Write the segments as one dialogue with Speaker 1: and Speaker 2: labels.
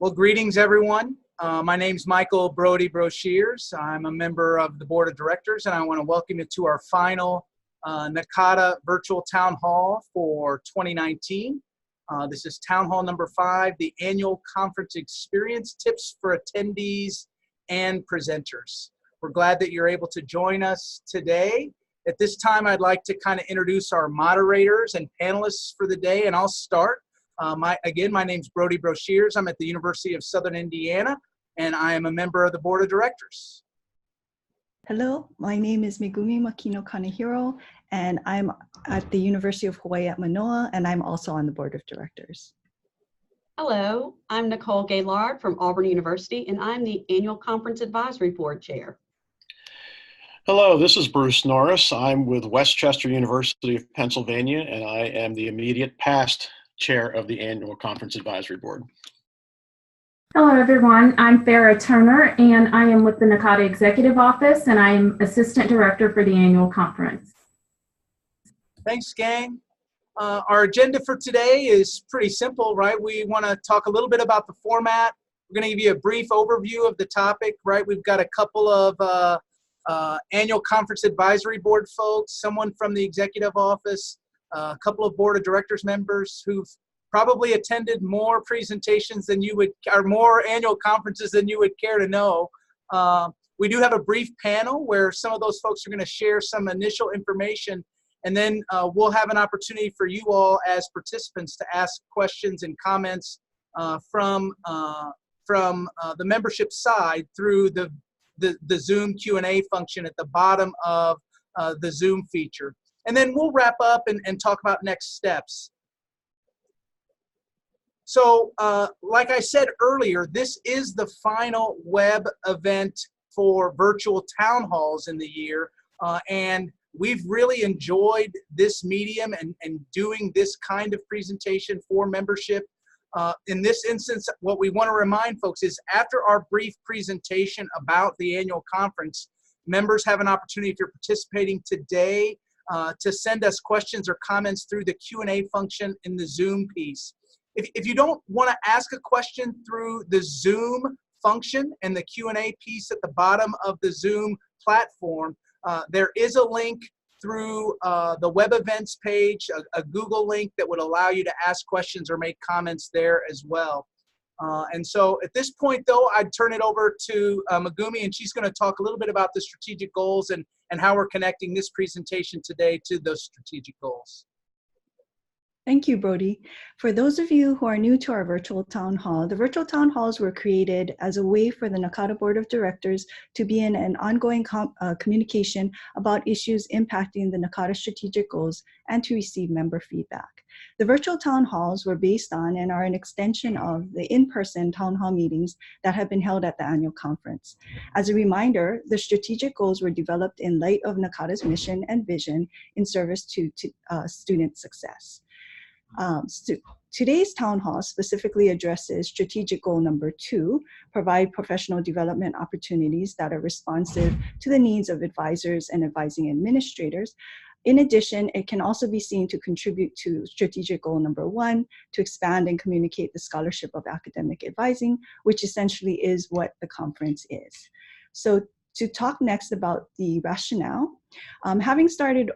Speaker 1: Well, greetings, everyone. My name's Michael Brody Broshears. I'm a member of the Board of Directors, and I want to welcome you to our final NACADA Virtual Town Hall for 2019. This is Town Hall number 5, the Annual Conference Experience Tips for Attendees and Presenters. We're glad that you're able to join us today. At this time, I'd like to kind of introduce our moderators and panelists for the day, and I'll start. My name's Brody Broshears. I'm at the University of Southern Indiana, and I am a member of the Board of Directors.
Speaker 2: Hello, my name is Megumi Makino Kanehiro, and I'm at the University of Hawaii at Manoa, and I'm also on the Board of Directors.
Speaker 3: Hello, I'm Nicole Gaylord from Auburn University, and I'm the Annual Conference Advisory Board Chair.
Speaker 4: Hello, this is Bruce Norris. I'm with Westchester University of Pennsylvania, and I am the immediate past Chair of the Annual Conference Advisory Board.
Speaker 5: Hello, everyone. I'm Farrah Turner, and I am with the NACADA Executive Office, and I am Assistant Director for the Annual Conference.
Speaker 1: Thanks, gang. Our agenda for today is pretty simple, right? We want to talk a little bit about the format. We're going to give you a brief overview of the topic, right? We've got a couple of Annual Conference Advisory Board folks, someone from the Executive Office, a couple of Board of Directors members who've probably attended more presentations than you would, or more annual conferences than you would care to know. We do have a brief panel where some of those folks are going to share some initial information, and then we'll have an opportunity for you all as participants to ask questions and comments from the membership side through the Zoom Q&A function at the bottom of the Zoom feature. And then we'll wrap up and talk about next steps. So like I said earlier, this is the final web event for virtual town halls in the year. And we've really enjoyed this medium and doing this kind of presentation for membership. In this instance, what we want to remind folks is after our brief presentation about the annual conference, members have an opportunity, if you're participating today, to send us questions or comments through the Q&A function in the Zoom piece. If you don't want to ask a question through the Zoom function and the Q&A piece at the bottom of the Zoom platform, there is a link through the web events page, a Google link that would allow you to ask questions or make comments there as well. And so at this point, though, I'd turn it over to Megumi, and she's going to talk a little bit about the strategic goals and how we're connecting this presentation today to those strategic goals.
Speaker 2: Thank you, Brody. For those of you who are new to our virtual town hall, the virtual town halls were created as a way for the NACADA Board of Directors to be in an ongoing communication about issues impacting the NACADA strategic goals and to receive member feedback. The virtual town halls were based on and are an extension of the in-person town hall meetings that have been held at the annual conference. As a reminder, the strategic goals were developed in light of NACADA's mission and vision in service to student success. Today's town hall specifically addresses strategic goal number 2, provide professional development opportunities that are responsive to the needs of advisors and advising administrators. In addition, it can also be seen to contribute to strategic goal number 1, to expand and communicate the scholarship of academic advising, which essentially is what the conference is. So to talk next about the rationale, having started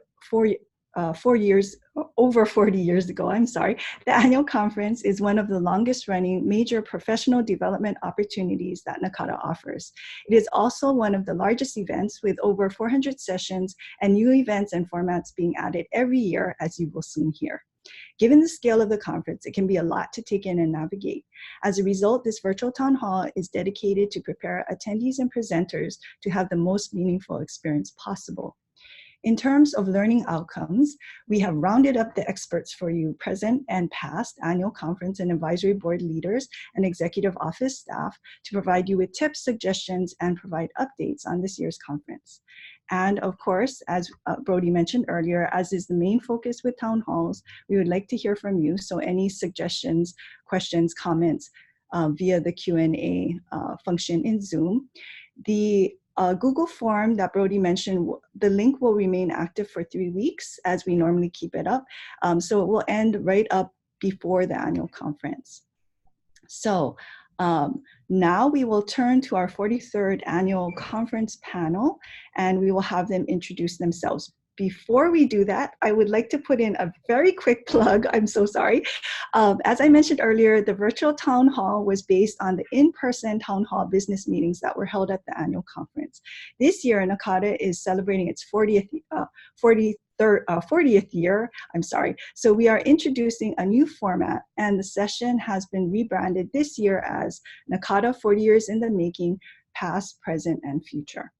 Speaker 2: over 40 years ago, the annual conference is one of the longest running major professional development opportunities that NACADA offers. It is also one of the largest events with over 400 sessions and new events and formats being added every year, as you will soon hear. Given the scale of the conference, it can be a lot to take in and navigate. As a result, this virtual town hall is dedicated to prepare attendees and presenters to have the most meaningful experience possible. In terms of learning outcomes, we have rounded up the experts for you, present and past annual conference and advisory board leaders and executive office staff, to provide you with tips, suggestions, and provide updates on this year's conference. And of course, as Brody mentioned earlier, as is the main focus with town halls, we would like to hear from you. So any suggestions, questions, comments via the Q&A function in Zoom. The Google form that Brody mentioned, the link will remain active for 3 weeks as we normally keep it up. So it will end right up before the annual conference. So Now we will turn to our 43rd annual conference panel, and we will have them introduce themselves. Before we do that, I would like to put in a very quick plug. I'm so sorry. As I mentioned earlier, the virtual town hall was based on the in-person town hall business meetings that were held at the annual conference. This year, NACADA is celebrating its 40th year, So we are introducing a new format, and the session has been rebranded this year as NACADA 40 Years in the Making, Past, Present, and Future.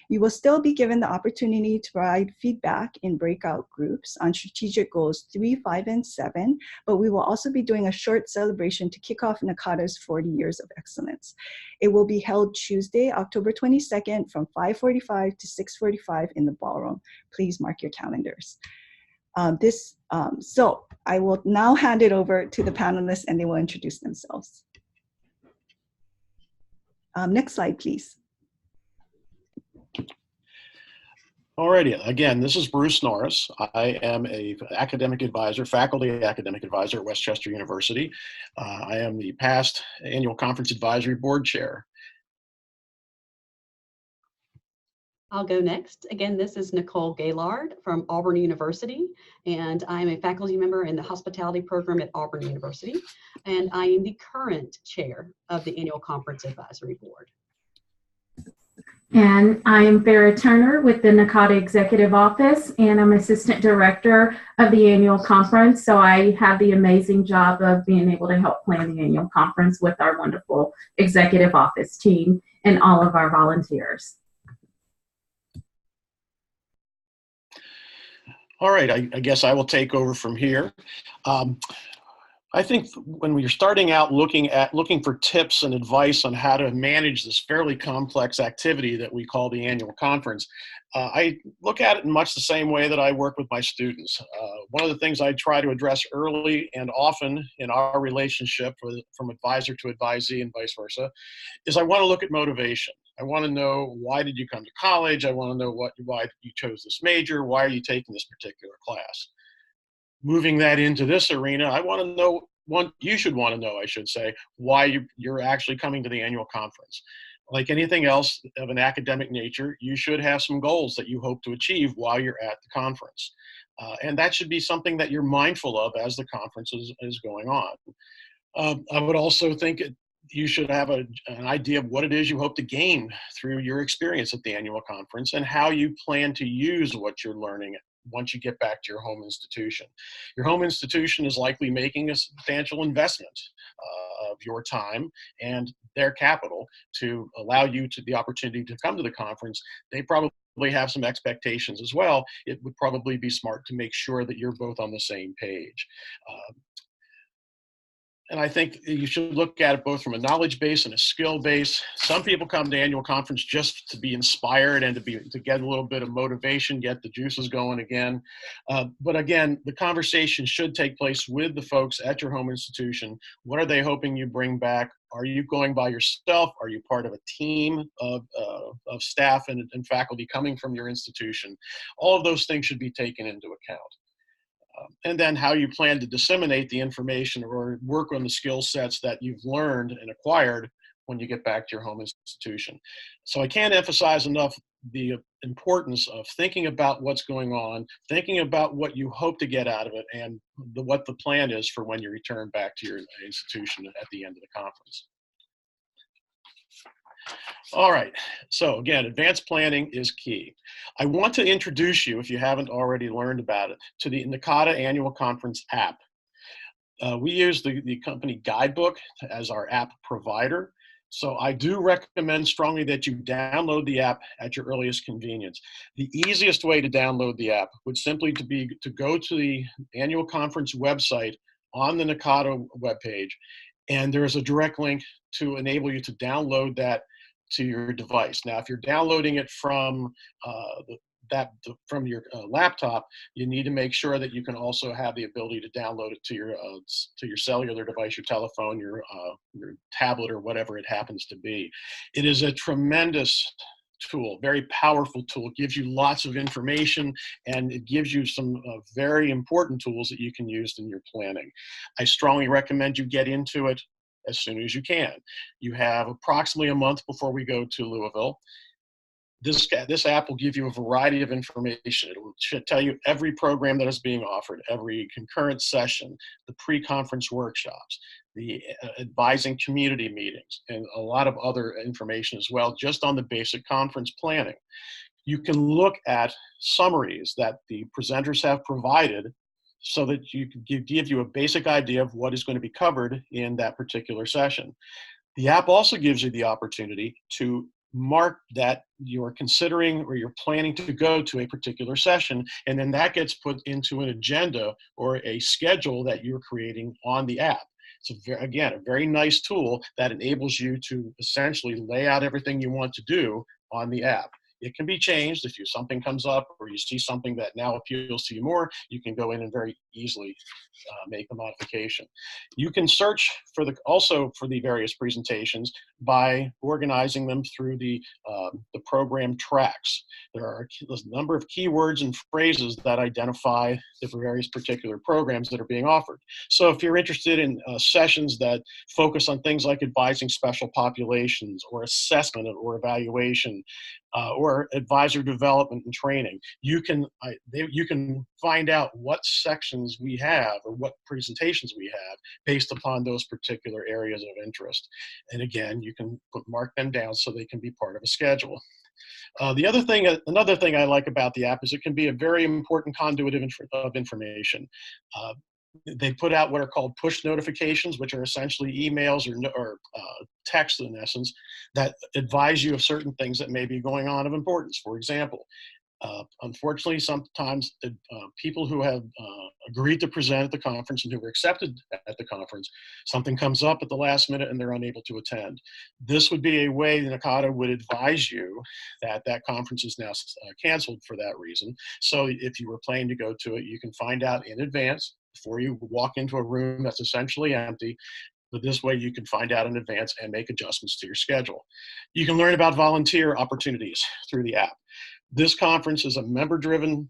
Speaker 2: You will still be given the opportunity to provide feedback in breakout groups on strategic goals 3, 5, and 7, but we will also be doing a short celebration to kick off NACADA's 40 Years of Excellence. It will be held Tuesday, October 22nd from 5:45 to 6:45 in the ballroom. Please mark your calendars. So I will now hand it over to the panelists and they will introduce themselves. Next slide, please.
Speaker 4: Alrighty, again, this is Bruce Norris. I am a academic advisor, faculty academic advisor at Westchester University. I am the past annual conference advisory board chair.
Speaker 3: I'll go next. Again, this is Nicole Gaylord from Auburn University, and I'm a faculty member in the hospitality program at Auburn University, and I am the current chair of the annual conference advisory board.
Speaker 5: And I am Farrah Turner with the NACADA Executive Office, and I'm Assistant Director of the annual conference. So I have the amazing job of being able to help plan the annual conference with our wonderful Executive Office team and all of our volunteers.
Speaker 4: All right, I guess I will take over from here. I think when we're starting out looking for tips and advice on how to manage this fairly complex activity that we call the annual conference, I look at it in much the same way that I work with my students. One of the things I try to address early and often in our relationship from advisor to advisee and vice versa is I want to look at motivation. I want to know, why did you come to college? I want to know why you chose this major. Why are you taking this particular class? Moving that into this arena, I want to know, you should want to know, I should say, why you're actually coming to the annual conference. Like anything else of an academic nature, you should have some goals that you hope to achieve while you're at the conference. And that should be something that you're mindful of as the conference is going on. I would also think you should have an idea of what it is you hope to gain through your experience at the annual conference and how you plan to use what you're learning once you get back to your home institution. Your home institution is likely making a substantial investment of your time and their capital to allow you the opportunity to come to the conference. They probably have some expectations as well. It would probably be smart to make sure that you're both on the same page. And I think you should look at it both from a knowledge base and a skill base. Some people come to annual conference just to be inspired and to get a little bit of motivation, get the juices going again. But again, the conversation should take place with the folks at your home institution. What are they hoping you bring back? Are you going by yourself? Are you part of a team of staff and faculty coming from your institution? All of those things should be taken into account. And then how you plan to disseminate the information or work on the skill sets that you've learned and acquired when you get back to your home institution. So I can't emphasize enough the importance of thinking about what's going on, thinking about what you hope to get out of it, and what the plan is for when you return back to your institution at the end of the conference. All right, so again, advanced planning is key. I want to introduce you, if you haven't already learned about it, to the NACADA Annual Conference app. We use the company Guidebook as our app provider. So I do recommend strongly that you download the app at your earliest convenience. The easiest way to download the app would simply be to go to the annual conference website on the NACADA webpage, and there is a direct link to enable you to download that to your device. Now, if you're downloading it from your laptop, you need to make sure that you can also have the ability to download it to your cellular device, your telephone, your tablet, or whatever it happens to be. It is a tremendous tool, very powerful tool. It gives you lots of information, and it gives you some very important tools that you can use in your planning. I strongly recommend you get into it as soon as you can. You have approximately a month before we go to Louisville. This app will give you a variety of information. It should tell you every program that is being offered, every concurrent session, the pre-conference workshops, the advising community meetings, and a lot of other information as well, just on the basic conference planning. You can look at summaries that the presenters have provided so that you can give you a basic idea of what is going to be covered in that particular session. The app also gives you the opportunity to mark that you're considering or you're planning to go to a particular session, and then that gets put into an agenda or a schedule that you're creating on the app. It's, again, a very nice tool that enables you to essentially lay out everything you want to do on the app. It can be changed if something comes up or you see something that now appeals to you more. You can go in and very easily make a modification. You can search also for the various presentations by organizing them through the program tracks. There are a number of keywords and phrases that identify the various particular programs that are being offered. So if you're interested in sessions that focus on things like advising special populations or assessment or evaluation, or advisor development and training, you can find out what sections we have or what presentations we have based upon those particular areas of interest. And again, you can mark them down so they can be part of a schedule. Another thing I like about the app is it can be a very important conduit of information. They put out what are called push notifications, which are essentially emails or text in essence that advise you of certain things that may be going on of importance. For example, unfortunately, sometimes people who have agreed to present at the conference and who were accepted at the conference, something comes up at the last minute and they're unable to attend. This would be a way that NACADA would advise you that that conference is now canceled for that reason. So if you were planning to go to it, you can find out in advance before you walk into a room that's essentially empty. But this way you can find out in advance and make adjustments to your schedule. You can learn about volunteer opportunities through the app. This conference is a member-driven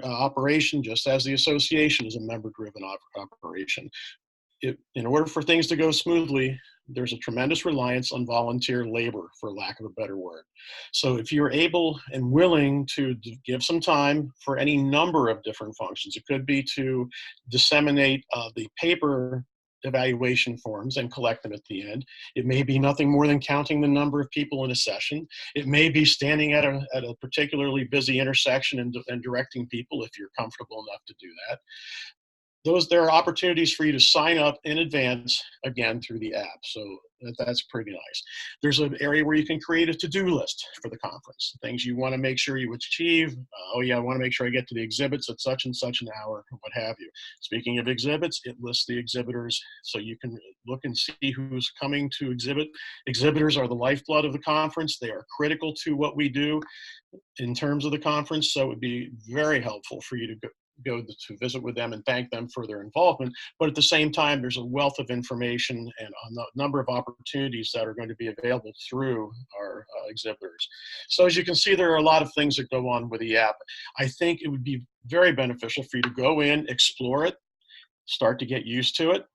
Speaker 4: operation, just as the association is a member-driven operation. In order for things to go smoothly, there's a tremendous reliance on volunteer labor, for lack of a better word. So if you're able and willing to give some time for any number of different functions, it could be to disseminate the paper evaluation forms and collect them at the end. It may be nothing more than counting the number of people in a session. It may be standing at a particularly busy intersection and directing people if you're comfortable enough to do that. There are opportunities for you to sign up in advance, again, through the app. So that's pretty nice. There's an area where you can create a to-do list for the conference, things you want to make sure you achieve. Oh yeah, I want to make sure I get to the exhibits at such and such an hour, what have you. Speaking of exhibits, it lists the exhibitors so you can look and see who's coming to exhibit. Exhibitors are the lifeblood of the conference. They are critical to what we do in terms of the conference, so it would be very helpful for you to go to visit with them and thank them for their involvement. But at the same time, there's a wealth of information and a number of opportunities that are going to be available through our exhibitors. So as you can see, there are a lot of things that go on with the app. I think it would be very beneficial for you to go in, explore it, start to get used to it.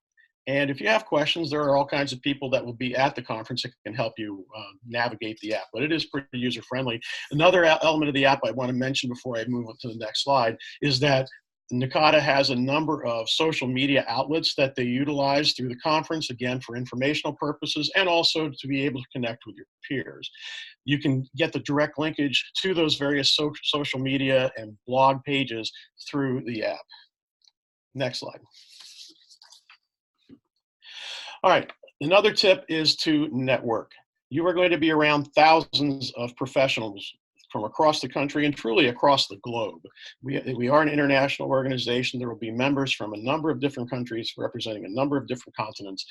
Speaker 4: And if you have questions, there are all kinds of people that will be at the conference that can help you navigate the app, but it is pretty user-friendly. Another element of the app I want to mention before I move on to the next slide is that NACADA has a number of social media outlets that they utilize through the conference, again, for informational purposes and also to be able to connect with your peers. You can get the direct linkage to those various social media and blog pages through the app. Next slide. All right, another tip is to network. You are going to be around thousands of professionals from across the country and truly across the globe. We are an international organization. There will be members from a number of different countries representing a number of different continents.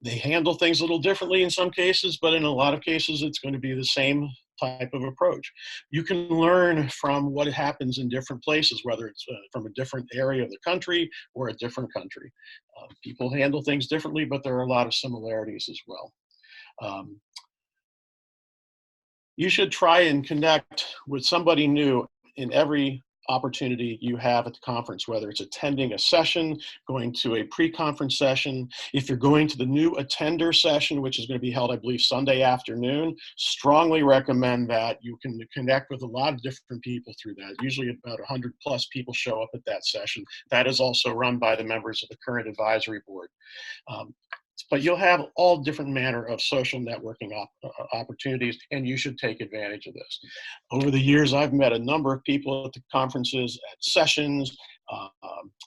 Speaker 4: They handle things a little differently in some cases, but in a lot of cases, it's going to be the same type of approach. You can learn from what happens in different places, whether it's from a different area of the country or a different country. People handle things differently, but there are a lot of similarities as well. You should try and connect with somebody new in every opportunity you have at the conference, whether it's attending a session, going to a pre-conference session. If you're going to the new attender session, which is going to be held, I believe, Sunday afternoon, strongly recommend that. You can connect with a lot of different people through that. Usually about 100 plus people show up at that session. That is also run by the members of the current advisory board. But you'll have all different manner of social networking opportunities, and you should take advantage of this. Over the years, I've met a number of people at the conferences, at sessions,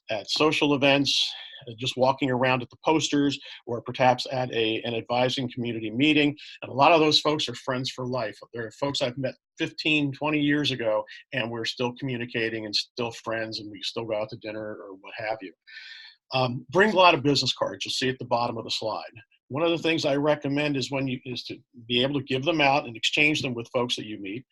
Speaker 4: at social events, just walking around at the posters, or perhaps at an advising community meeting. And a lot of those folks are friends for life. There are folks I've met 15, 20 years ago, and we're still communicating and still friends, and we still go out to dinner or what have you. Bring a lot of business cards. You'll see at the bottom of the slide. One of the things I recommend is to be able to give them out and exchange them with folks that you meet.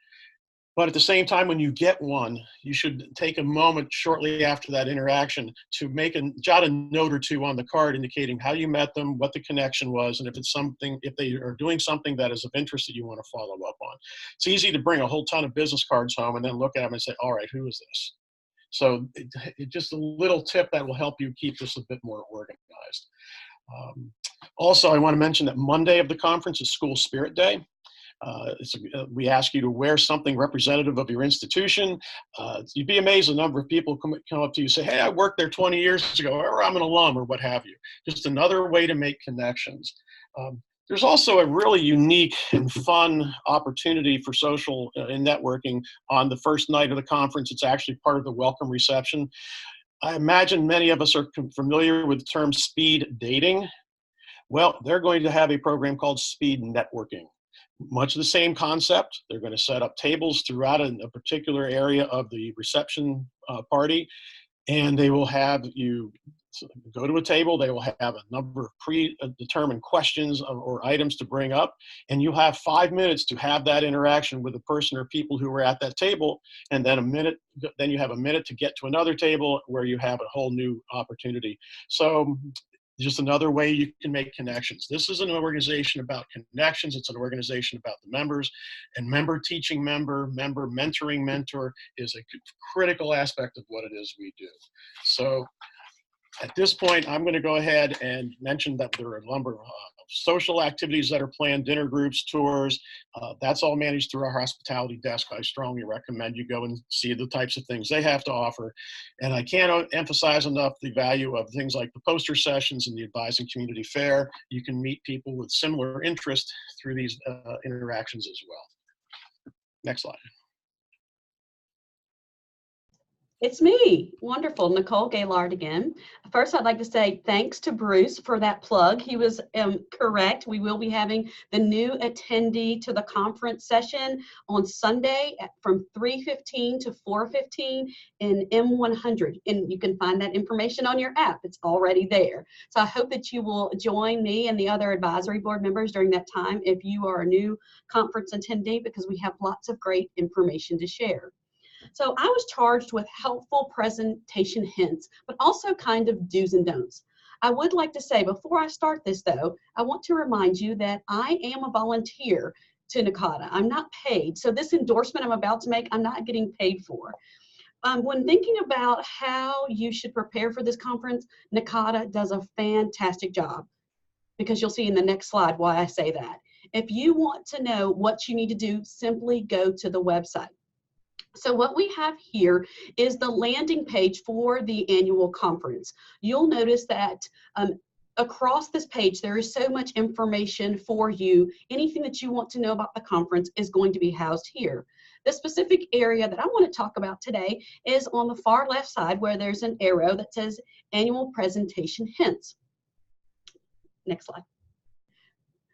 Speaker 4: But at the same time, when you get one, you should take a moment shortly after that interaction to jot a note or two on the card indicating how you met them, what the connection was, and if they are doing something that is of interest that you want to follow up on. It's easy to bring a whole ton of business cards home and then look at them and say, all right, who is this? So just a little tip that will help you keep this a bit more organized. Also, I want to mention that Monday of the conference is School Spirit Day. We ask you to wear something representative of your institution. You'd be amazed the number of people come up to you and say, hey, I worked there 20 years ago, or I'm an alum, or what have you. Just another way to make connections. There's also a really unique and fun opportunity for social and networking on the first night of the conference. It's actually part of the welcome reception. I imagine many of us are familiar with the term speed dating. Well, they're going to have a program called speed networking. Much the same concept. They're going to set up tables throughout a particular area of the reception party, and they will have you go to a table. They will have a number of predetermined questions or items to bring up, and you'll have 5 minutes to have that interaction with the person or people who were at that table, and then you have a minute to get to another table where you have a whole new opportunity. So just another way you can make connections. This is an organization about connections. It's an organization about the members, and member teaching member, member mentoring mentor is a critical aspect of what it is we do. So at this point, I'm going to go ahead and mention that there are a number of social activities that are planned, dinner groups, tours. That's all managed through our hospitality desk. I strongly recommend you go and see the types of things they have to offer. And I can't emphasize enough the value of things like the poster sessions and the advising community fair. You can meet people with similar interests through these interactions as well. Next slide.
Speaker 3: It's me. Wonderful. Nicole Gaylord again. First, I'd like to say thanks to Bruce for that plug. He was correct. We will be having the new attendee to the conference session on Sunday from 3:15 to 4:15 in M100. And you can find that information on your app. It's already there. So I hope that you will join me and the other advisory board members during that time if you are a new conference attendee, because we have lots of great information to share. So I was charged with helpful presentation hints, but also kind of do's and don'ts. I would like to say before I start this though, I want to remind you that I am a volunteer to NACADA. I'm not paid. So this endorsement I'm about to make, I'm not getting paid for. When thinking about how you should prepare for this conference, NACADA does a fantastic job, because you'll see in the next slide why I say that. If you want to know what you need to do, simply go to the website. So what we have here is the landing page for the annual conference. You'll notice that across this page, there is so much information for you. Anything that you want to know about the conference is going to be housed here. The specific area that I want to talk about today is on the far left side, where there's an arrow that says Annual Presentation Hints. Next slide.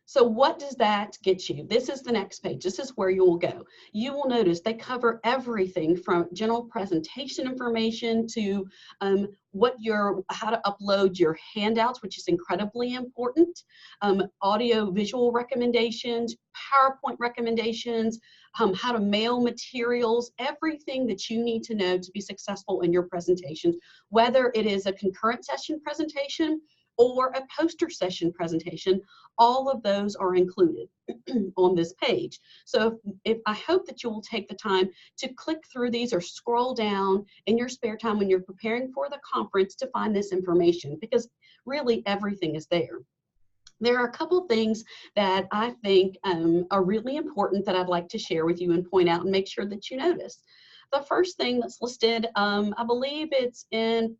Speaker 3: So what does that get you? This is the next page. This is where you will go. You will notice they cover everything from general presentation information to how to upload your handouts, which is incredibly important, audio visual recommendations, PowerPoint recommendations, how to mail materials, everything that you need to know to be successful in your presentations, whether it is a concurrent session presentation or a poster session presentation, all of those are included on this page. So if I hope that you will take the time to click through these or scroll down in your spare time when you're preparing for the conference to find this information, because really everything is there. There are a couple things that I think are really important that I'd like to share with you and point out and make sure that you notice. The first thing that's listed, I believe it's in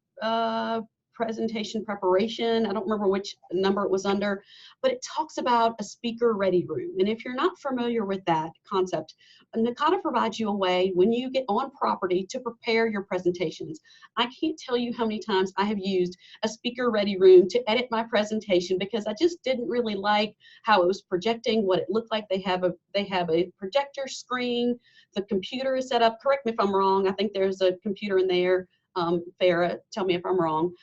Speaker 3: presentation preparation. I don't remember which number it was under, but it talks about a speaker ready room. And if you're not familiar with that concept, NACADA provides you a way when you get on property to prepare your presentations. I can't tell you how many times I have used a speaker ready room to edit my presentation because I just didn't really like how it was projecting, what it looked like. They have a projector screen, the computer is set up. Correct me if I'm wrong. I think there's a computer in there. Farah, tell me if I'm wrong,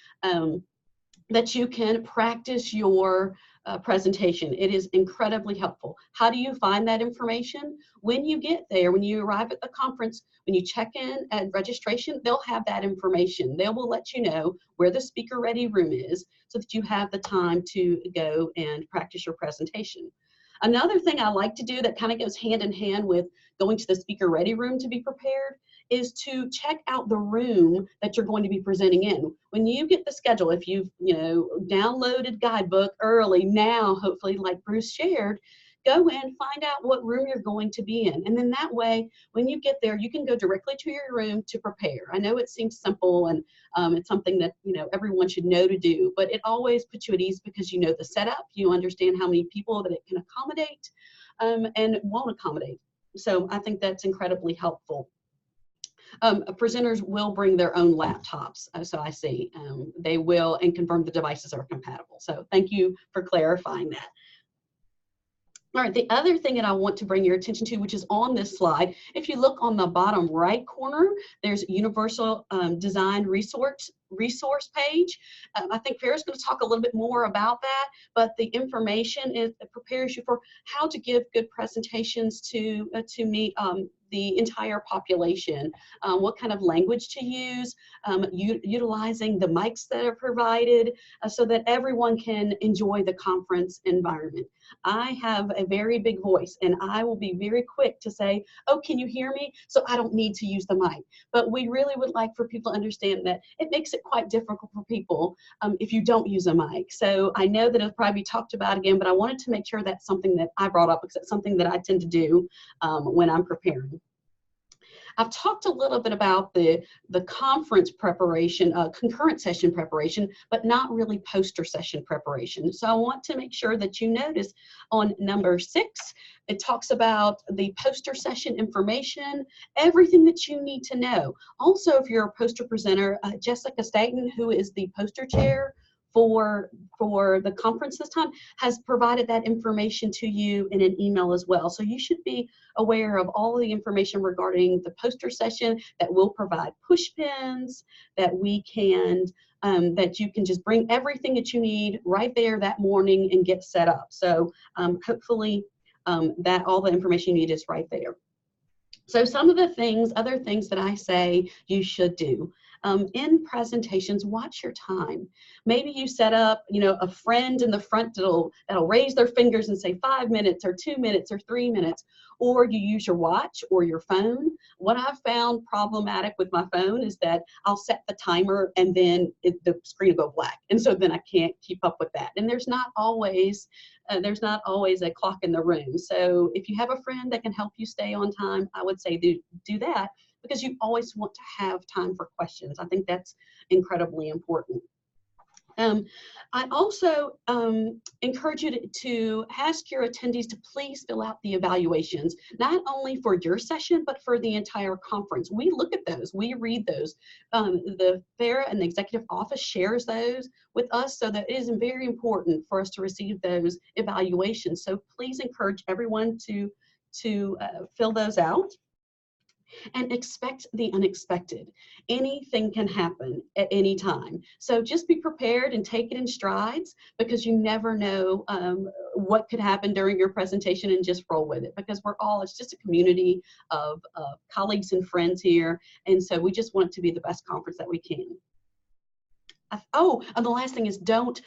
Speaker 3: that you can practice your presentation. It is incredibly helpful. How do you find that information? When you get there, when you arrive at the conference, when you check in at registration, they'll have that information. They will let you know where the speaker ready room is so that you have the time to go and practice your presentation. Another thing I like to do that kind of goes hand in hand with going to the speaker ready room to be prepared is to check out the room that you're going to be presenting in. When you get the schedule, if you've downloaded guidebook early now, hopefully like Bruce shared, go in, find out what room you're going to be in. And then that way, when you get there, you can go directly to your room to prepare. I know it seems simple and it's something that everyone should know to do, but it always puts you at ease because you know the setup, you understand how many people that it can accommodate and won't accommodate. So I think that's incredibly helpful. Presenters will bring their own laptops, so I see. They will and confirm the devices are compatible. So thank you for clarifying that. All right, the other thing that I want to bring your attention to, which is on this slide, if you look on the bottom right corner, there's Universal Design Resource page. I think Farah's going to talk a little bit more about that, but the information prepares you for how to give good presentations to meet the entire population, what kind of language to use, utilizing the mics that are provided so that everyone can enjoy the conference environment. I have a very big voice and I will be very quick to say, oh, can you hear me? So I don't need to use the mic. But we really would like for people to understand that it makes it quite difficult for people if you don't use a mic. So I know that it'll probably be talked about again, but I wanted to make sure that's something that I brought up because it's something that I tend to do when I'm preparing. I've talked a little bit about the conference preparation, concurrent session preparation, but not really poster session preparation. So I want to make sure that you notice on number 6, it talks about the poster session information, everything that you need to know. Also, if you're a poster presenter, Jessica Staten, who is the poster chair for the conference this time, has provided that information to you in an email as well. So you should be aware of all the information regarding the poster session, that will provide push pins, that we can, that you can just bring everything that you need right there that morning and get set up. So hopefully that all the information you need is right there. So some of the things, other things that I say you should do. In presentations, watch your time. Maybe you set up, a friend in the front that'll raise their fingers and say 5 minutes or 2 minutes or 3 minutes, or you use your watch or your phone. What I've found problematic with my phone is that I'll set the timer and then the screen will go black, and so then I can't keep up with that. And there's not always a clock in the room. So if you have a friend that can help you stay on time, I would say do that, because you always want to have time for questions. I think that's incredibly important. I also encourage you to ask your attendees to please fill out the evaluations, not only for your session, but for the entire conference. We look at those, we read those. The FARA and the executive office shares those with us, so that it is very important for us to receive those evaluations. So please encourage everyone to fill those out. And expect the unexpected. Anything can happen at any time. So just be prepared and take it in strides, because you never know what could happen during your presentation, and just roll with it, because it's just a community of colleagues and friends here. And so we just want it to be the best conference that we can. And the last thing is don't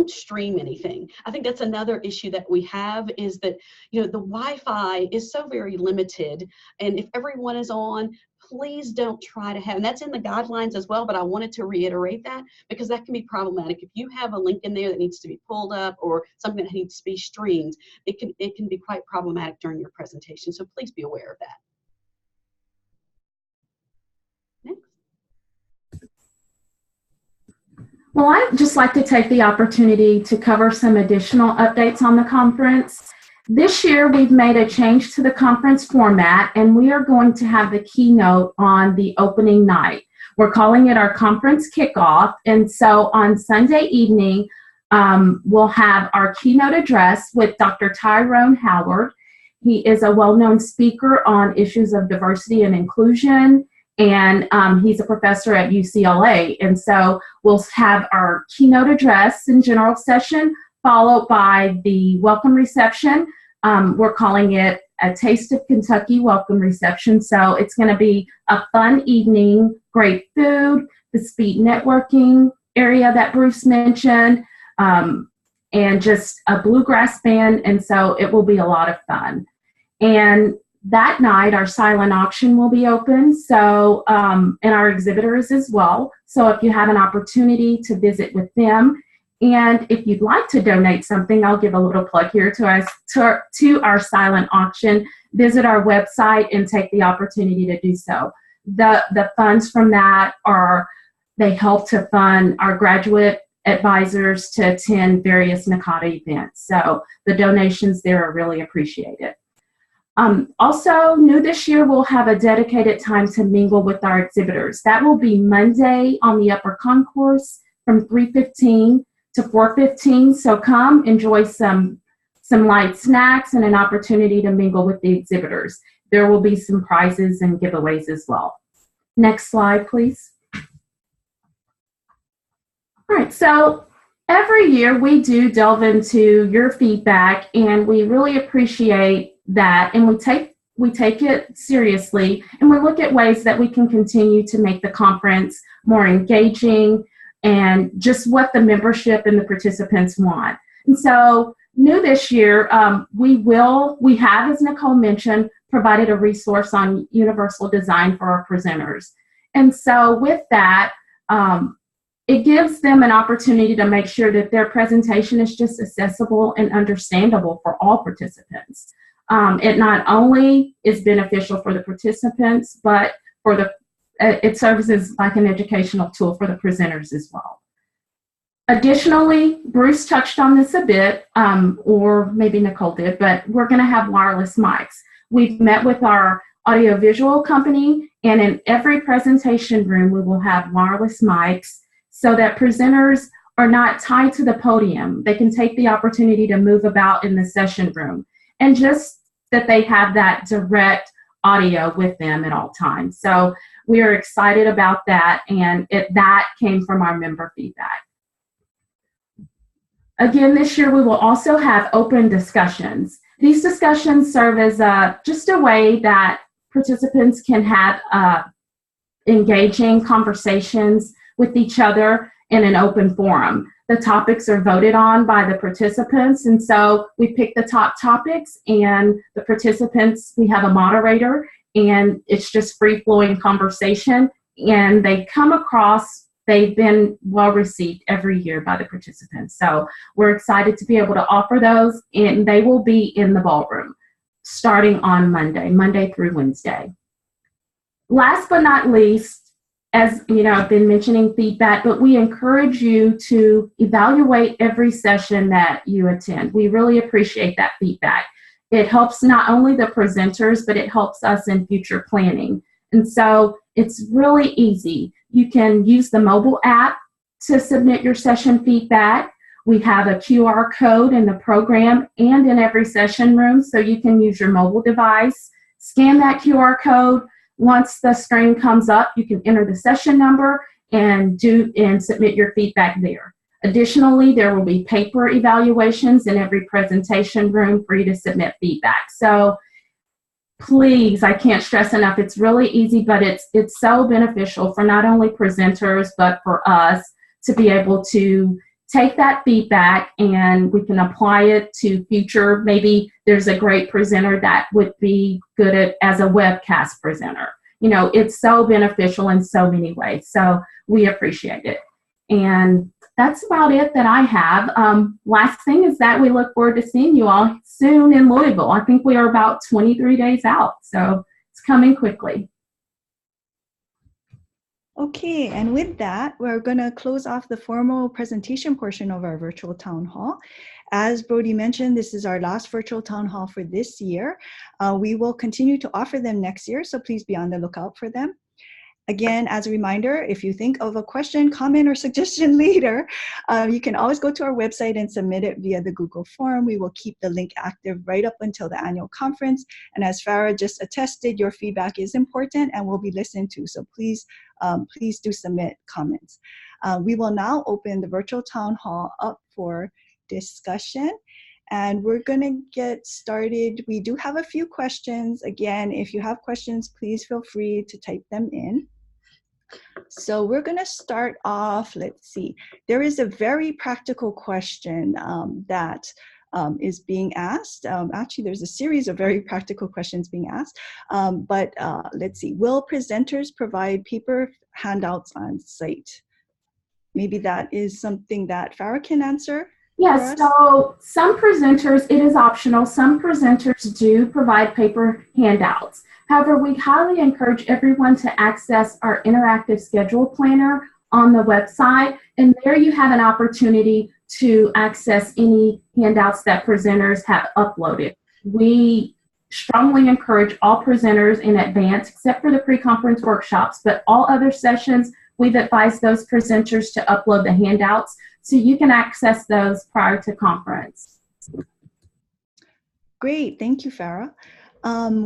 Speaker 3: stream anything. I think that's another issue that we have, is that, you know, the Wi-Fi is so very limited, and if everyone is on, please don't try to have, and that's in the guidelines as well, but I wanted to reiterate that because that can be problematic. If you have a link in there that needs to be pulled up or something that needs to be streamed, it can be quite problematic during your presentation. So please be aware of that.
Speaker 5: Well, I'd just like to take the opportunity to cover some additional updates on the conference. This year, we've made a change to the conference format, and we are going to have the keynote on the opening night. We're calling it our conference kickoff, and so on Sunday evening, we'll have our keynote address with Dr. Tyrone Howard. He is a well-known speaker on issues of diversity and inclusion, and he's a professor at UCLA. And so we'll have our keynote address and general session, followed by the welcome reception. We're calling it a Taste of Kentucky welcome reception. So it's going to be a fun evening, great food, the speed networking area that Bruce mentioned, and just a bluegrass band. And so it will be a lot of fun. And that night, our silent auction will be open, so and our exhibitors as well. So if you have an opportunity to visit with them, and if you'd like to donate something, I'll give a little plug here to our silent auction. Visit our website and take the opportunity to do so. The funds from that they help to fund our graduate advisors to attend various NACADA events. So the donations there are really appreciated. Also, new this year, we'll have a dedicated time to mingle with our exhibitors. That will be Monday on the upper concourse from 3:15 to 4:15. So come enjoy some light snacks and an opportunity to mingle with the exhibitors. There will be some prizes and giveaways as well. Next slide, please. All right, so every year we do delve into your feedback, and we really appreciate that, and we take it seriously, and we look at ways that we can continue to make the conference more engaging and just what the membership and the participants want. And so new this year, we have, as Nicole mentioned, provided a resource on universal design for our presenters. And so with that, it gives them an opportunity to make sure that their presentation is just accessible and understandable for all participants. It not only is beneficial for the participants, but it serves as like an educational tool for the presenters as well. Additionally, Bruce touched on this a bit, or maybe Nicole did, but we're going to have wireless mics. We've met with our audiovisual company, and in every presentation room, we will have wireless mics so that presenters are not tied to the podium. They can take the opportunity to move about in the session room, and just that they have that direct audio with them at all times. So we are excited about that, and that came from our member feedback. Again, this year we will also have open discussions. These discussions serve as just a way that participants can have engaging conversations with each other in an open forum. The topics are voted on by the participants, and so we pick the top topics, and the participants, we have a moderator, and it's just free-flowing conversation, and they've been well received every year by the participants. So we're excited to be able to offer those, and they will be in the ballroom starting on Monday through Wednesday. Last but not least, as you know, I've been mentioning feedback, but we encourage you to evaluate every session that you attend. We really appreciate that feedback. It helps not only the presenters, but it helps us in future planning. And so it's really easy. You can use the mobile app to submit your session feedback. We have a QR code in the program and in every session room, so you can use your mobile device, scan that QR code. Once the screen comes up, you can enter the session number and submit your feedback there. Additionally, there will be paper evaluations in every presentation room for you to submit feedback. So please, I can't stress enough, it's really easy, but it's so beneficial for not only presenters, but for us to be able to take that feedback and we can apply it to future. Maybe there's a great presenter that would be good at as a webcast presenter. You know, it's so beneficial in so many ways. So we appreciate it. And that's about it that I have. Last thing is that we look forward to seeing you all soon in Louisville. I think we are about 23 days out, so it's coming quickly.
Speaker 2: Okay, and with that, we're going to close off the formal presentation portion of our virtual town hall. As Brody mentioned, this is our last virtual town hall for this year. We will continue to offer them next year, so please be on the lookout for them. Again, as a reminder, if you think of a question, comment, or suggestion later, you can always go to our website and submit it via the Google form. We will keep the link active right up until the annual conference. And as Farah just attested, your feedback is important and will be listened to. So please, please do submit comments. We will now open the virtual town hall up for discussion. And we're going to get started. We do have a few questions. Again, if you have questions, please feel free to type them in. So we're going to start off, let's see. There is a very practical question that is being asked. Actually, there's a series of very practical questions being asked. But let's see. Will presenters provide paper handouts on site? Maybe that is something that Farah can answer.
Speaker 5: Yes, so some presenters, it is optional. Some presenters do provide paper handouts. However, we highly encourage everyone to access our interactive schedule planner on the website, and there you have an opportunity to access any handouts that presenters have uploaded. We strongly encourage all presenters in advance, except for the pre-conference workshops, but all other sessions, we've advised those presenters to upload the handouts so you can access those prior to conference.
Speaker 2: Great, thank you, Farah.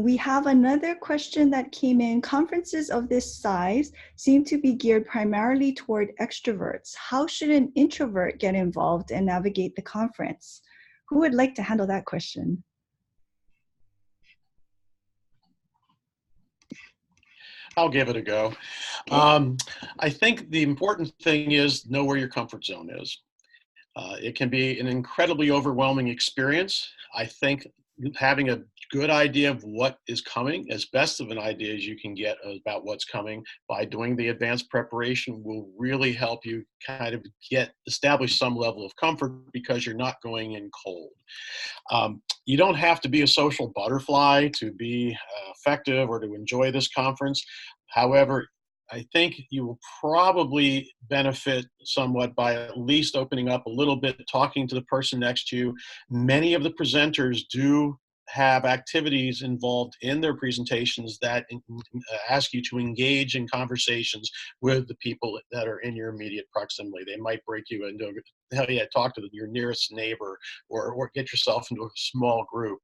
Speaker 2: We have another question that came in. Conferences of this size seem to be geared primarily toward extroverts. How should an introvert get involved and navigate the conference? Who would like to handle that question?
Speaker 4: I'll give it a go.
Speaker 2: Okay.
Speaker 4: I think the important thing is know where your comfort zone is. It can be an incredibly overwhelming experience. I think having a good idea of what is coming, as best of an idea as you can get about what's coming by doing the advanced preparation, will really help you kind of establish some level of comfort because you're not going in cold. You don't have to be a social butterfly to be effective or to enjoy this conference. However, I think you will probably benefit somewhat by at least opening up a little bit, talking to the person next to you. Many of the presenters do have activities involved in their presentations that ask you to engage in conversations with the people that are in your immediate proximity. They might break you into, talk to your nearest neighbor or get yourself into a small group.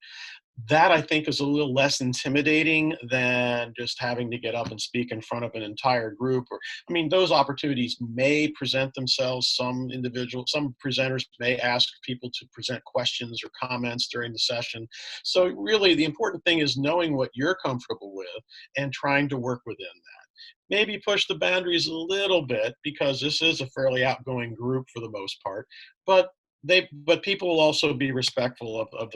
Speaker 4: That, I think, is a little less intimidating than just having to get up and speak in front of an entire group. I mean, those opportunities may present themselves. Some presenters may ask people to present questions or comments during the session. So really, the important thing is knowing what you're comfortable with and trying to work within that. Maybe push the boundaries a little bit because this is a fairly outgoing group for the most part, but people will also be respectful of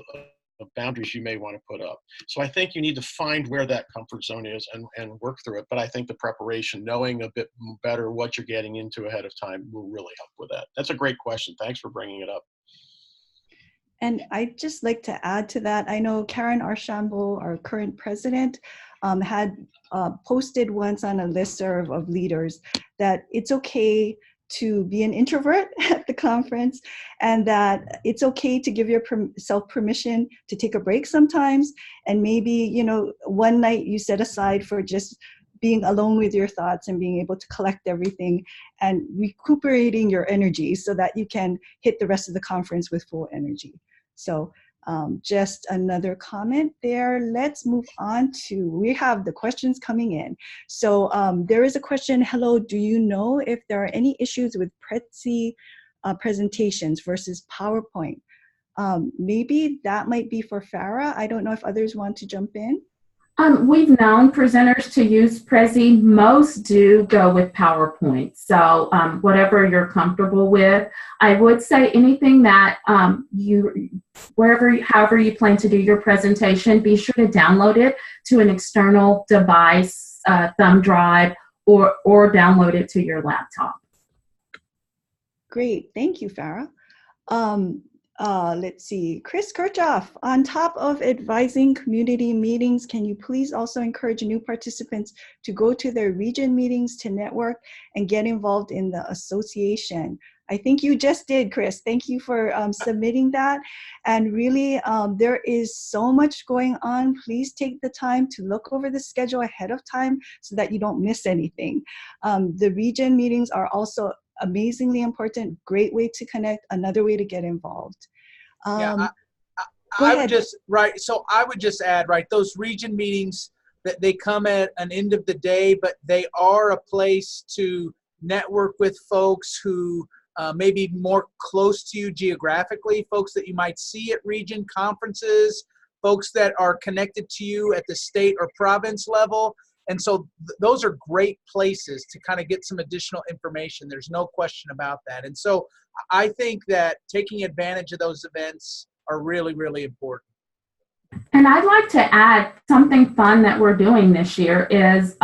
Speaker 4: boundaries you may want to put up. So I think you need to find where that comfort zone is and work through it. But I think the preparation, knowing a bit better what you're getting into ahead of time, will really help with that. That's a great question. Thanks for bringing it up.
Speaker 2: And I'd just like to add to that. I know Karen Archambault, our current president, had posted once on a listserv of leaders that it's okay to be an introvert at the conference, and that it's okay to give yourself permission to take a break sometimes, and maybe, you know, one night you set aside for just being alone with your thoughts and being able to collect everything and recuperating your energy so that you can hit the rest of the conference with full energy. So just another comment there. Let's move on to, we have the questions coming in. So there is a question, hello, do you know if there are any issues with Prezi presentations versus PowerPoint? Maybe that might be for Farah. I don't know if others want to jump in.
Speaker 5: We've known presenters to use Prezi. Most do go with PowerPoint. So whatever you're comfortable with. I would say anything that however you plan to do your presentation, be sure to download it to an external device, thumb drive, or download it to your laptop.
Speaker 2: Great, thank you, Farah. Let's see, Chris Kirchhoff, on top of advising community meetings, can you please also encourage new participants to go to their region meetings to network and get involved in the association? I think you just did, Chris. Thank you for submitting that. And really, there is so much going on. Please take the time to look over the schedule ahead of time so that you don't miss anything. The region meetings are also amazingly important, great way to connect, another way to get involved.
Speaker 1: Yeah, I would just, so I would just add, those region meetings, that they come at an end of the day, but they are a place to network with folks who may be more close to you geographically, folks that you might see at region conferences, folks that are connected to you at the state or province level. And so those are great places to kind of get some additional information. There's no question about that. And so I think that taking advantage of those events are really, really important.
Speaker 5: And I'd like to add something fun that we're doing this year is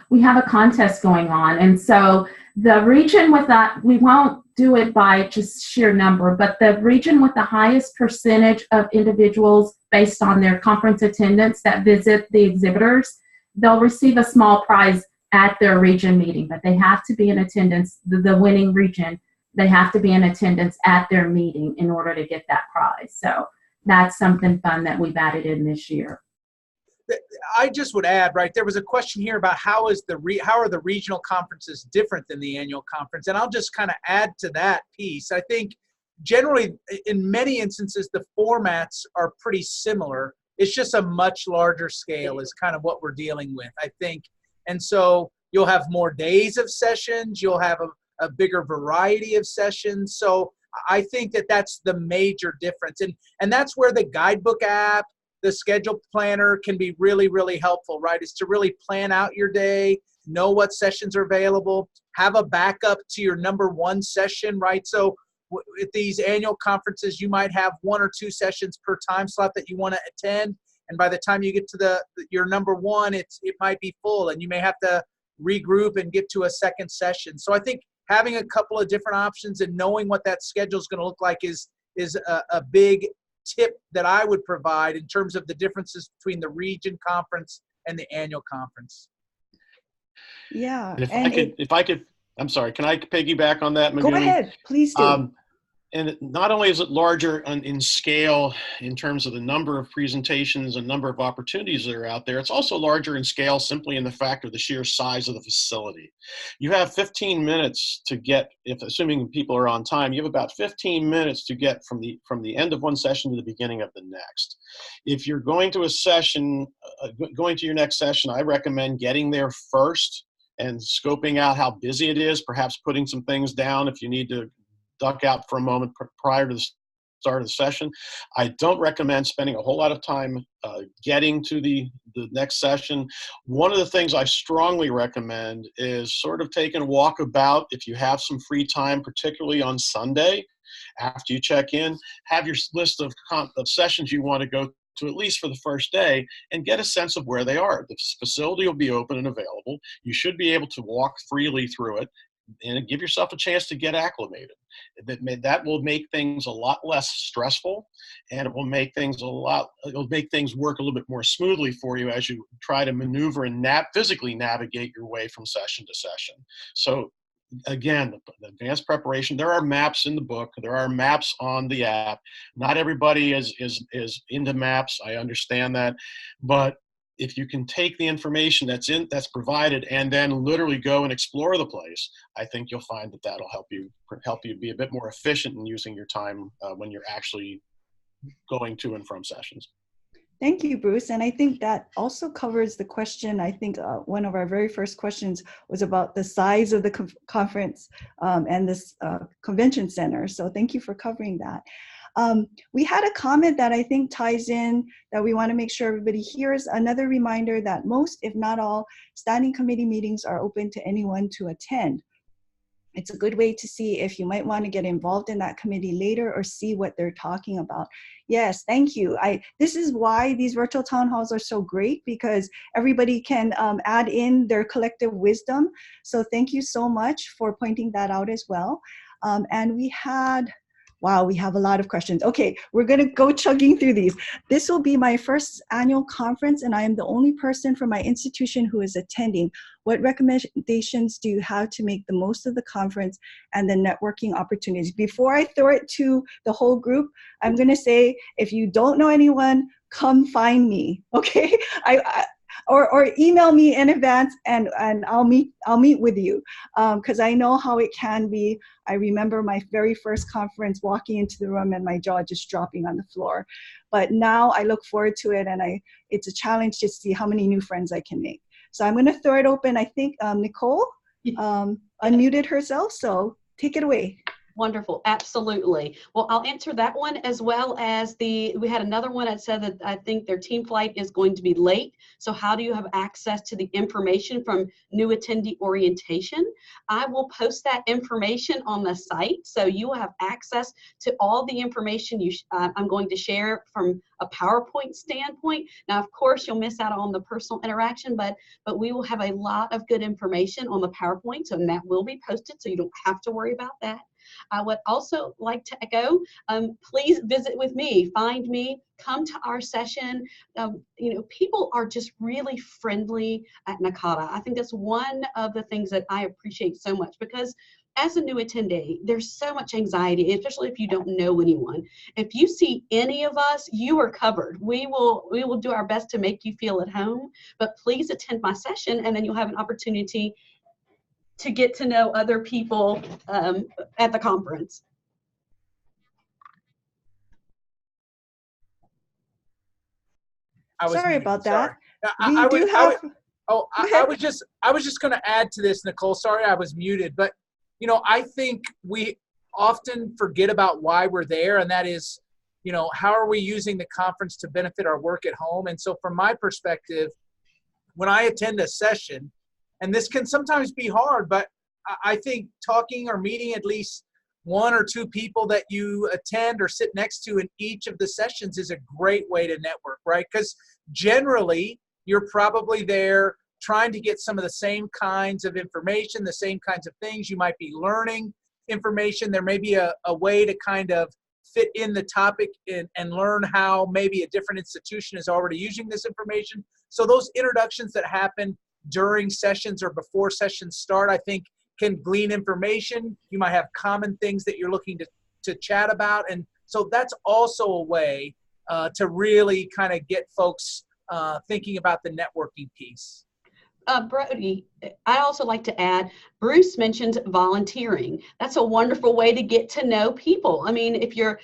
Speaker 5: we have a contest going on. And so the region with that, we won't do it by just sheer number, but the region with the highest percentage of individuals based on their conference attendance that visit the exhibitors, they'll receive a small prize at their region meeting, but they have to be in attendance, the winning region, they have to be in attendance at their meeting in order to get that prize. So that's something fun that we've added in this year.
Speaker 1: I just would add, there was a question here about how are the regional conferences different than the annual conference? And I'll just kind of add to that piece. I think generally, in many instances, the formats are pretty similar. It's just a much larger scale is kind of what we're dealing with, I think. And so you'll have more days of sessions. You'll have a bigger variety of sessions. So I think that that's the major difference. And that's where the guidebook app, the schedule planner can be really, really helpful, is to really plan out your day, know what sessions are available, have a backup to your number one session, So at these annual conferences, you might have 1 or 2 sessions per time slot that you want to attend. And by the time you get to your number one, it might be full and you may have to regroup and get to a second session. So I think having a couple of different options and knowing what that schedule is going to look like is a big tip that I would provide in terms of the differences between the region conference and the annual conference.
Speaker 2: Yeah.
Speaker 4: If I could, I'm sorry, can I piggyback on that, Megumi?
Speaker 2: Go ahead, please do.
Speaker 4: And not only is it larger in scale in terms of the number of presentations and number of opportunities that are out there, it's also larger in scale simply in the fact of the sheer size of the facility. You have 15 minutes to get, assuming people are on time, you have about 15 minutes to get from the end of one session to the beginning of the next. If you're going to a session, going to your next session, I recommend getting there first and scoping out how busy it is, perhaps putting some things down if you need to duck out for a moment prior to the start of the session. I don't recommend spending a whole lot of time getting to the next session. One of the things I strongly recommend is sort of taking a walk about if you have some free time, particularly on Sunday. After you check in, have your list of sessions you want to go to at least for the first day and get a sense of where they are. The facility will be open and available. You should be able to walk freely through it and give yourself a chance to get acclimated. That will make things a lot less stressful, and it will make things work a little bit more smoothly for you as you try to maneuver and physically navigate your way from session to session. So again, the advanced preparation, there are maps in the book, there are maps on the app. Not everybody is into maps, I understand that, but if you can take the information that's provided and then literally go and explore the place, I think you'll find that that'll help you be a bit more efficient in using your time when you're actually going to and from sessions.
Speaker 2: Thank you, Bruce. And I think that also covers the question. I think one of our very first questions was about the size of the conference and this convention center. So thank you for covering that. We had a comment that I think ties in that we want to make sure everybody hears. Another reminder that most, if not all, standing committee meetings are open to anyone to attend. It's a good way to see if you might want to get involved in that committee later or see what they're talking about. Yes, thank you. This is why these virtual town halls are so great, because everybody can add in their collective wisdom. So thank you so much for pointing that out as well. And we had, wow, we have a lot of questions. Okay, we're gonna go chugging through these. This will be my first annual conference, and I am the only person from my institution who is attending. What recommendations do you have to make the most of the conference and the networking opportunities? Before I throw it to the whole group, I'm gonna say, if you don't know anyone, come find me, okay? Or email me in advance, and I'll meet with you, because I know how it can be. I remember my very first conference, walking into the room and my jaw just dropping on the floor. But now I look forward to it, and it's a challenge to see how many new friends I can make. So I'm going to throw it open. I think Nicole unmuted herself, so take it away.
Speaker 3: Wonderful, absolutely. Well, I'll answer that one, as well as we had another one that said that I think their team flight is going to be late. So how do you have access to the information from new attendee orientation? I will post that information on the site, so you will have access to all the information I'm going to share from a PowerPoint standpoint. Now, of course, you'll miss out on the personal interaction, but we will have a lot of good information on the PowerPoint, so that will be posted, so you don't have to worry about that. I would also like to echo, please visit with me, find me, come to our session. You know, people are just really friendly at NACADA. I think that's one of the things that I appreciate so much, because as a new attendee, there's so much anxiety, especially if you don't know anyone. If you see any of us, you are covered. We will do our best to make you feel at home, but please attend my session, and then you'll have an opportunity to get to know other people at the conference.
Speaker 2: Sorry about that.
Speaker 1: I was just going to add to this, Nicole. Sorry, I was muted, but you know, I think we often forget about why we're there, and that is, you know, how are we using the conference to benefit our work at home? And so, from my perspective, when I attend a session, and this can sometimes be hard, but I think talking or meeting at least one or two people that you attend or sit next to in each of the sessions is a great way to network, right? Because generally, you're probably there trying to get some of the same kinds of information, the same kinds of things. You might be learning information. There may be a way to kind of fit in the topic and learn how maybe a different institution is already using this information. So those introductions that happen during sessions or before sessions start, I think, can glean information. You might have common things that you're looking to chat about. And so that's also a way to really kind of get folks thinking about the networking piece.
Speaker 3: Brody, I also like to add, Bruce mentioned volunteering. That's a wonderful way to get to know people. I mean, if you're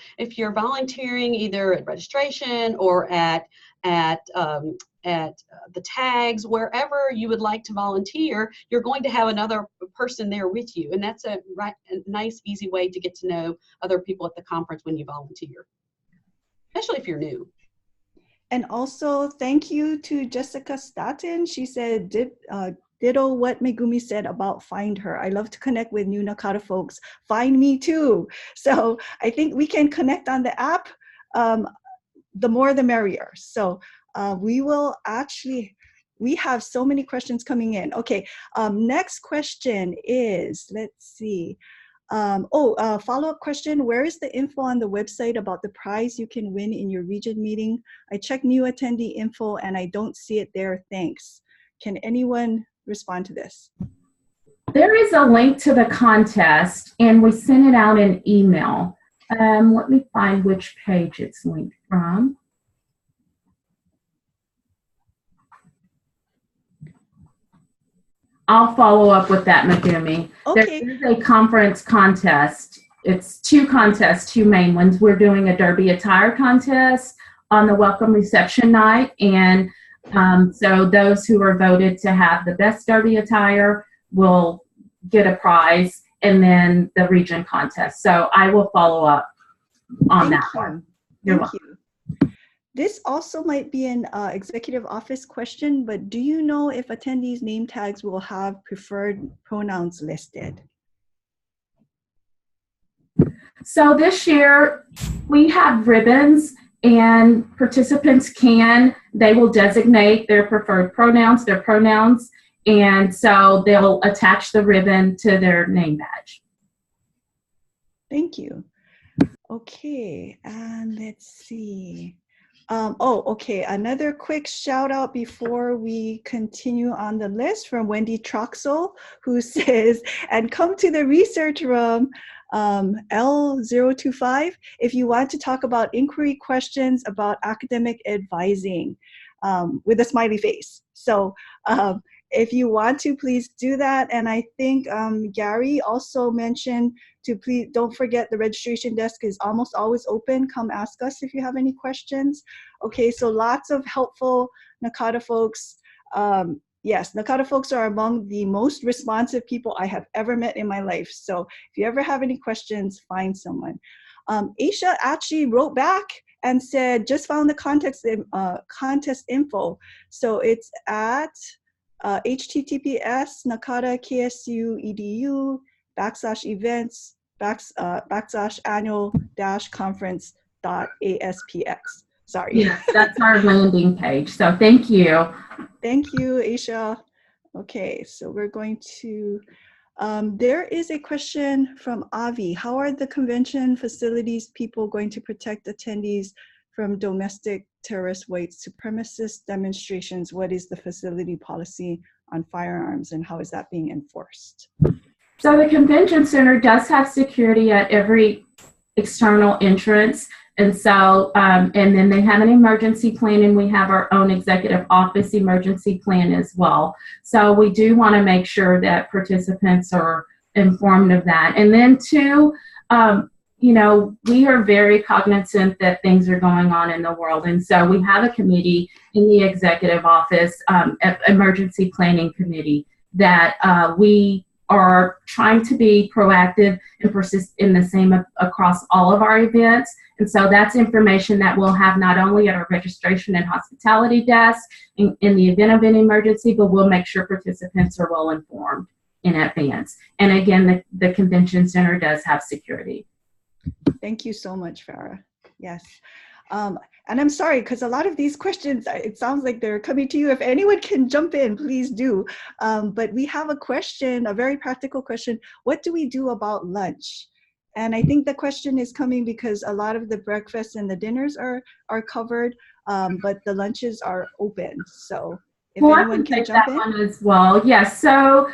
Speaker 3: volunteering either at registration or at the tags, wherever you would like to volunteer, you're going to have another person there with you. And that's a nice, easy way to get to know other people at the conference when you volunteer, especially if you're new.
Speaker 2: And also, thank you to Jessica Staten. She said, ditto what Megumi said about find her. I love to connect with new NACADA folks. Find me too. So I think we can connect on the app. The more the merrier. So we have so many questions coming in. Okay, next question is, let's see. Follow-up question, where is the info on the website about the prize you can win in your region meeting? I checked new attendee info and I don't see it there, thanks. Can anyone respond to this?
Speaker 5: There is a link to the contest and we sent it out in email. Let me find which page it's linked from. I'll follow up with that, Megumi.
Speaker 2: Okay.
Speaker 5: There is a conference contest. It's two contests, two main ones. We're doing a Derby attire contest on the welcome reception night. And so those who are voted to have the best Derby attire will get a prize, and then the region contest. So I will follow up on
Speaker 2: Thank
Speaker 5: that
Speaker 2: you.
Speaker 5: one. You're
Speaker 2: Thank
Speaker 5: welcome.
Speaker 2: you. This also might be an executive office question, but do you know if attendees' name tags will have preferred pronouns listed?
Speaker 5: So this year we have ribbons, and participants they will designate their preferred pronouns, their pronouns, and so they'll attach the ribbon to their name badge.
Speaker 2: Thank you. Okay, and let's see. Oh, okay, another quick shout out before we continue on the list from Wendy Troxel, who says, and come to the research room, L025, if you want to talk about inquiry questions about academic advising, with a smiley face. So if you want to, please do that. And I think Gary also mentioned to please don't forget the registration desk is almost always open. Come ask us if you have any questions. Okay, so lots of helpful NACADA folks. Yes, NACADA folks are among the most responsive people I have ever met in my life. So if you ever have any questions, find someone. Aisha actually wrote back and said, just found the contest info. So it's at https nakada.ksu.edu/events /annual-conference.aspx. Sorry.
Speaker 5: Yes, that's our landing page. So thank you.
Speaker 2: Thank you, Aisha. Okay, so we're going to, there is a question from Avi. How are the convention facilities people going to protect attendees from domestic terrorist white supremacist demonstrations? What is the facility policy on firearms and how is that being enforced?
Speaker 5: So the convention center does have security at every external entrance. And so, and then they have an emergency plan, and we have our own executive office emergency plan as well. So we do want to make sure that participants are informed of that. And then two, you know, we are very cognizant that things are going on in the world. And so we have a committee in the executive office, emergency planning committee, that we are trying to be proactive and persist in the same across all of our events. And so that's information that we'll have not only at our registration and hospitality desk in the event of an emergency, but we'll make sure participants are well informed in advance. And again, the convention center does have security.
Speaker 2: Thank you so much, Farah. Yes. And I'm sorry, because a lot of these questions, it sounds like they're coming to you. If anyone can jump in, please do. But we have a question, a very practical question. What do we do about lunch? And I think the question is coming because a lot of the breakfasts and the dinners are covered, but the lunches are open. So if anyone can jump in.
Speaker 5: One as well. Yes. So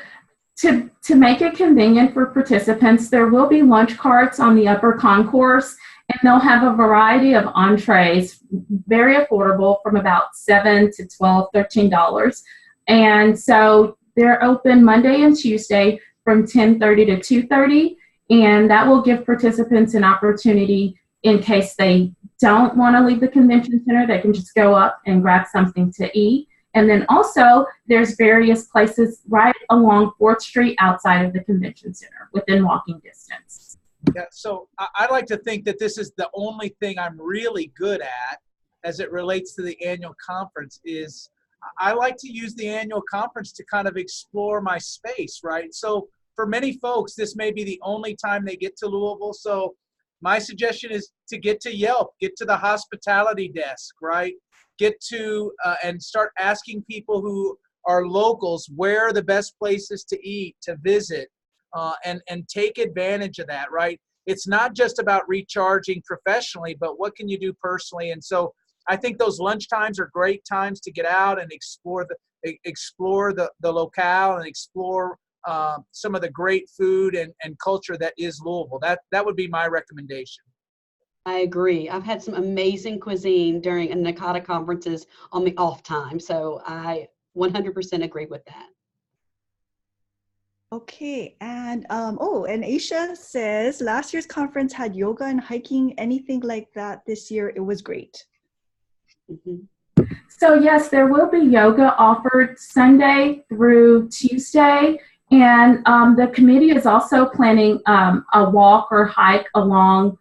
Speaker 5: to make it convenient for participants, there will be lunch carts on the upper concourse, and they'll have a variety of entrees, very affordable, from about $7 to $12, $13. And so they're open Monday and Tuesday from 10:30 to 2:30, and that will give participants an opportunity in case they don't want to leave the convention center, they can just go up and grab something to eat. And then also there's various places right along 4th Street outside of the convention center within walking distance.
Speaker 1: Yeah, so I like to think that this is the only thing I'm really good at as it relates to the annual conference is I like to use the annual conference to kind of explore my space, right? So for many folks, this may be the only time they get to Louisville. So my suggestion is to get to Yelp, get to the hospitality desk, right? Get to and start asking people who are locals where are the best places to eat, to visit, and take advantage of that, right? It's not just about recharging professionally, but what can you do personally? And so I think those lunch times are great times to get out and explore the locale and explore some of the great food and culture that is Louisville. That would be my recommendation.
Speaker 3: I agree. I've had some amazing cuisine during NACADA conferences on the off time. So I 100% agree with that.
Speaker 2: Okay, and and Aisha says, last year's conference had yoga and hiking, anything like that this year, it was great.
Speaker 3: Mm-hmm.
Speaker 5: So yes, there will be yoga offered Sunday through Tuesday. And the committee is also planning a walk or hike along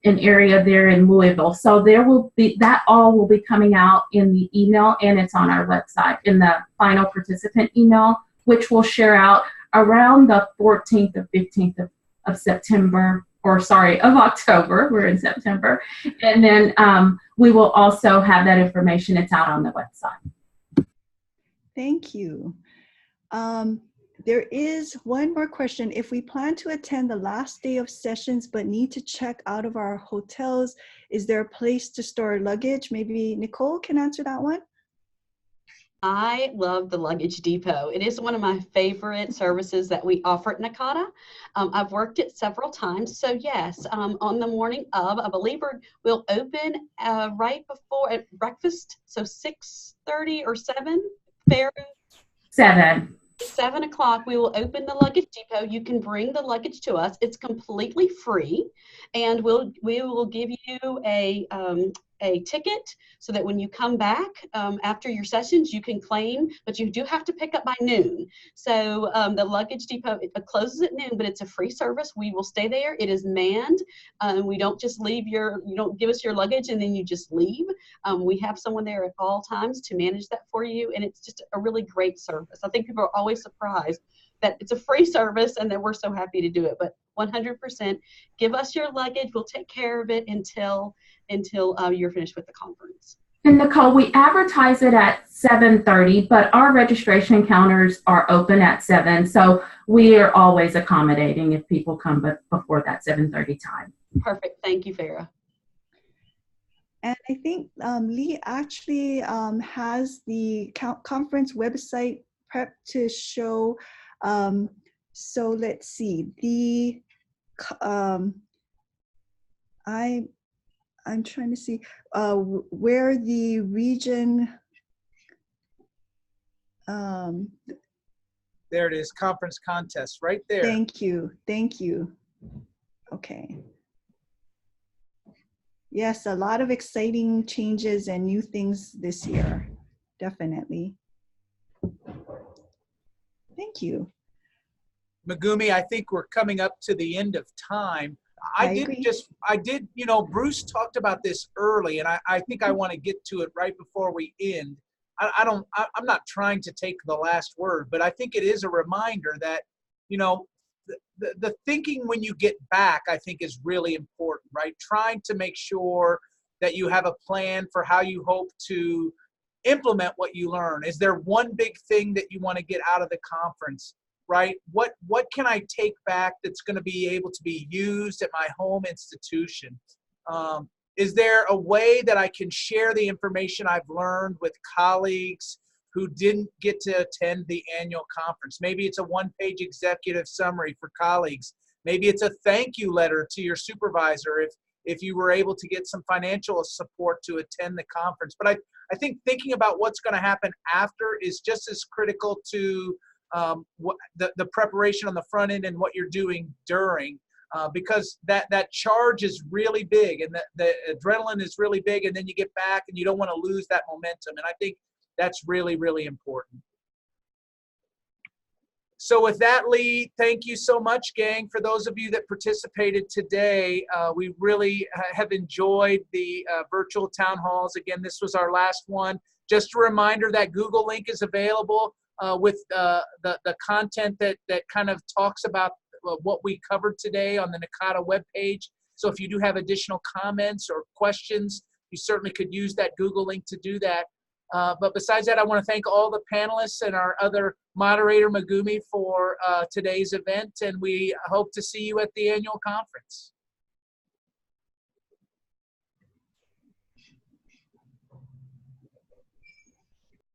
Speaker 5: an area there in Louisville. So there will be, that all will be coming out in the email, and it's on our website in the final participant email, which we'll share out around the 14th or 15th of September, or sorry, of October. We're in September. And then we will also have that information. It's out on the website.
Speaker 2: Thank you. There is one more question. If we plan to attend the last day of sessions but need to check out of our hotels, is there a place to store luggage? Maybe Nicole can answer that one.
Speaker 3: I love the Luggage Depot. It is one of my favorite services that we offer at NACADA. I've worked it several times. So yes, on the morning of, I believe we'll open right before at breakfast. So 6:30 or 7, Farrah? 7 o'clock, we will open the Luggage Depot. You can bring the luggage to us. It's completely free, and we will give you a ticket so that when you come back after your sessions, you can claim, but you do have to pick up by noon. So the Luggage Depot, it closes at noon, but it's a free service. We will stay there. It is manned. We don't just leave you don't give us your luggage and then you just leave. We have someone there at all times to manage that for you, and it's just a really great service. I think people are always surprised that it's a free service and that we're so happy to do it, but 100% give us your luggage. We'll take care of it until you're finished with the conference.
Speaker 5: And Nicole, we advertise it at 7:30, but our registration counters are open at 7, so we are always accommodating if people come before that 7:30 time.
Speaker 3: Perfect. Thank you, Farrah.
Speaker 2: And I think Lee actually has the conference website prep to show. So let's see. I'm trying to see where the region.
Speaker 1: There it is, conference contest, right there.
Speaker 2: Thank you. Thank you. Okay. Yes, a lot of exciting changes and new things this year. Definitely. Thank you.
Speaker 1: Megumi, I think we're coming up to the end of time. I did, Bruce talked about this early, and I think I want to get to it right before we end. I'm not trying to take the last word, but I think it is a reminder that, the thinking when you get back, I think is really important, right? Trying to make sure that you have a plan for how you hope to implement what you learn. Is there one big thing that you want to get out of the conference? Right? What can I take back that's going to be able to be used at my home institution? Is there a way that I can share the information I've learned with colleagues who didn't get to attend the annual conference? Maybe it's a one-page executive summary for colleagues. Maybe it's a thank you letter to your supervisor if you were able to get some financial support to attend the conference. But I think thinking about what's going to happen after is just as critical to the preparation on the front end and what you're doing during, because that charge is really big and the adrenaline is really big, and then you get back and you don't want to lose that momentum. And I think that's really, really important. So with that, Lee, thank you so much, gang. For those of you that participated today, we really have enjoyed the virtual town halls. Again, this was our last one. Just a reminder that Google link is available with the content that kind of talks about what we covered today on the NACADA webpage. So if you do have additional comments or questions, you certainly could use that Google link to do that. But besides that, I want to thank all the panelists and our other moderator, Megumi, for today's event, and we hope to see you at the annual conference.